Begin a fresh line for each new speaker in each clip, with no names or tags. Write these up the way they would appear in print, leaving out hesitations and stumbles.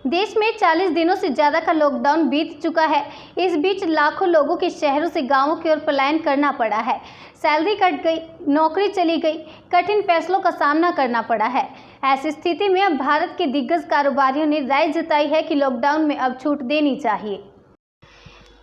देश में 40 दिनों से ज़्यादा का लॉकडाउन बीत चुका है। इस बीच लाखों लोगों के शहरों से गांवों की ओर पलायन करना पड़ा है। सैलरी कट गई, नौकरी चली गई, कठिन फैसलों का सामना करना पड़ा है। ऐसी स्थिति में अब भारत के दिग्गज कारोबारियों ने राय जताई है कि लॉकडाउन में अब छूट देनी चाहिए।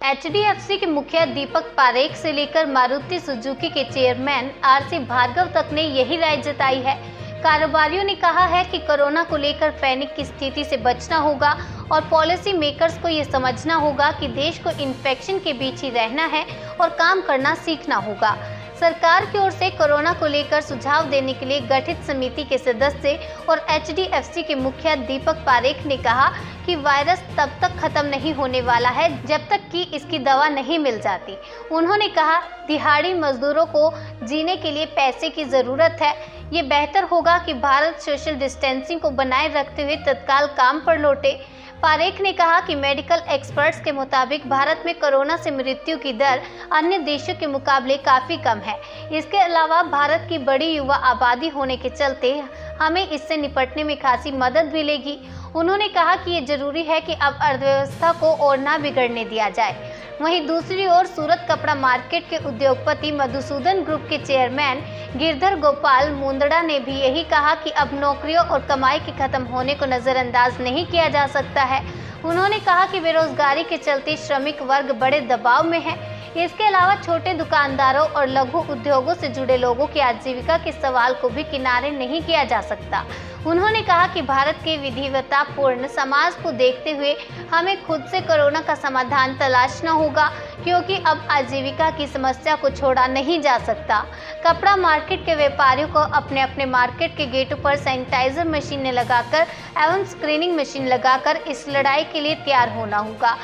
HDFC के मुखिया दीपक पारेख से लेकर मारुति सुजुकी के चेयरमैन RC भार्गव तक ने यही राय जताई है। कारोबारियों ने कहा है कि कोरोना को लेकर पैनिक की स्थिति से बचना होगा और पॉलिसी मेकर्स को ये समझना होगा कि देश को इन्फेक्शन के बीच ही रहना है और काम करना सीखना होगा। सरकार की ओर से कोरोना को लेकर सुझाव देने के लिए गठित समिति के सदस्य और HDFC के मुखिया दीपक पारेख ने कहा कि वायरस तब तक खत्म नहीं होने वाला है जब तक कि इसकी दवा नहीं मिल जाती। उन्होंने कहा, दिहाड़ी मजदूरों को जीने के लिए पैसे की जरूरत है। ये बेहतर होगा कि भारत सोशल डिस्टेंसिंग को बनाए रखते हुए तत्काल काम पर लौटे। पारेख ने कहा कि मेडिकल एक्सपर्ट्स के मुताबिक भारत में कोरोना से मृत्यु की दर अन्य देशों के मुकाबले काफ़ी कम है। इसके अलावा भारत की बड़ी युवा आबादी होने के चलते हमें इससे निपटने में खासी मदद मिलेगी। उन्होंने कहा कि ये जरूरी है कि अब अर्थव्यवस्था को और ना बिगड़ने दिया जाए। वहीं दूसरी ओर सूरत कपड़ा मार्केट के उद्योगपति मधुसूदन ग्रुप के चेयरमैन गिरधर गोपाल मुंदड़ा ने भी यही कहा कि अब नौकरियों और कमाई के खत्म होने को नज़रअंदाज नहीं किया जा सकता है। उन्होंने कहा कि बेरोजगारी के चलते श्रमिक वर्ग बड़े दबाव में है। इसके अलावा छोटे दुकानदारों और लघु उद्योगों से जुड़े लोगों की आजीविका के सवाल को भी किनारे नहीं किया जा सकता। उन्होंने कहा कि भारत के विविधतापूर्ण समाज को देखते हुए हमें खुद से कोरोना का समाधान तलाशना होगा, क्योंकि अब आजीविका की समस्या को छोड़ा नहीं जा सकता। कपड़ा मार्केट के व्यापारियों को अपने अपने मार्केट के गेटों पर सैनिटाइजर मशीनें लगाकर एवं स्क्रीनिंग मशीन लगाकर इस लड़ाई के लिए तैयार होना होगा।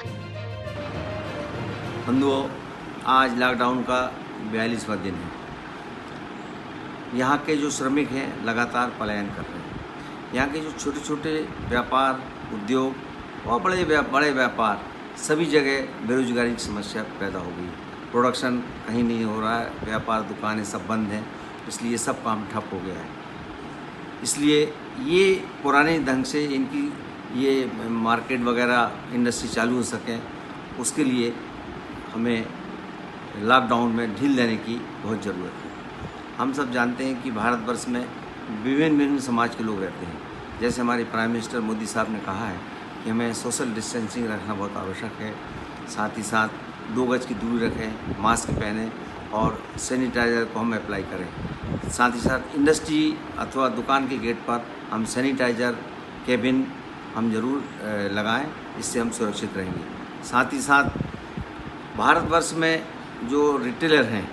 बंधुओं, आज लॉकडाउन का 42वां दिन है। यहाँ के जो श्रमिक हैं लगातार पलायन कर रहे हैं। यहाँ के जो छोटे छोटे व्यापार, उद्योग और बड़े व्यापार, सभी जगह बेरोजगारी की समस्या पैदा हो गई। प्रोडक्शन कहीं नहीं हो रहा है, व्यापार दुकानें सब बंद हैं, इसलिए सब काम ठप हो गया है। इसलिए ये पुराने ढंग से इनकी ये मार्केट वगैरह इंडस्ट्री चालू हो सकें, उसके लिए हमें लॉकडाउन में ढील देने की बहुत ज़रूरत है। हम सब जानते हैं कि भारतवर्ष में विभिन्न समाज के लोग रहते हैं। जैसे हमारे प्राइम मिनिस्टर मोदी साहब ने कहा है कि हमें सोशल डिस्टेंसिंग रखना बहुत आवश्यक है। साथ ही साथ 2 गज की दूरी रखें, मास्क पहनें और सैनिटाइज़र को हम अप्लाई करें। साथ ही साथ इंडस्ट्री अथवा दुकान के गेट पर हम सैनिटाइज़र केबिन हम ज़रूर लगाएं, इससे हम सुरक्षित रहेंगे। साथ ही साथ भारतवर्ष में जो रिटेलर हैं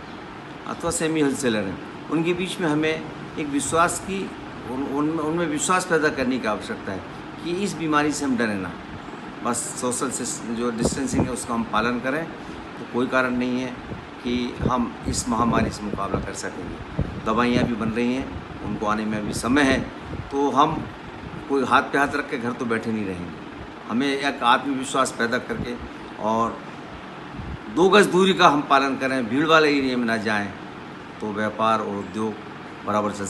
अथवा सेमी होलसेलर हैं, उनके बीच में हमें एक विश्वास की उनमें विश्वास पैदा करने की आवश्यकता है कि इस बीमारी से हम डरें ना। बस सोशल जो डिस्टेंसिंग है उसका हम पालन करें, तो कोई कारण नहीं है कि हम इस महामारी से मुकाबला कर सकेंगे। दवाइयाँ भी बन रही हैं, उनको आने में अभी समय है, तो हम कोई हाथ पे हाथ रख के घर तो बैठे नहीं रहेंगे। हमें एक आत्मविश्वास पैदा करके और 2 गज दूरी का हम पालन करें, भीड़ वाले एरिया में ना जाएं, तो व्यापार और उद्योग बराबर चल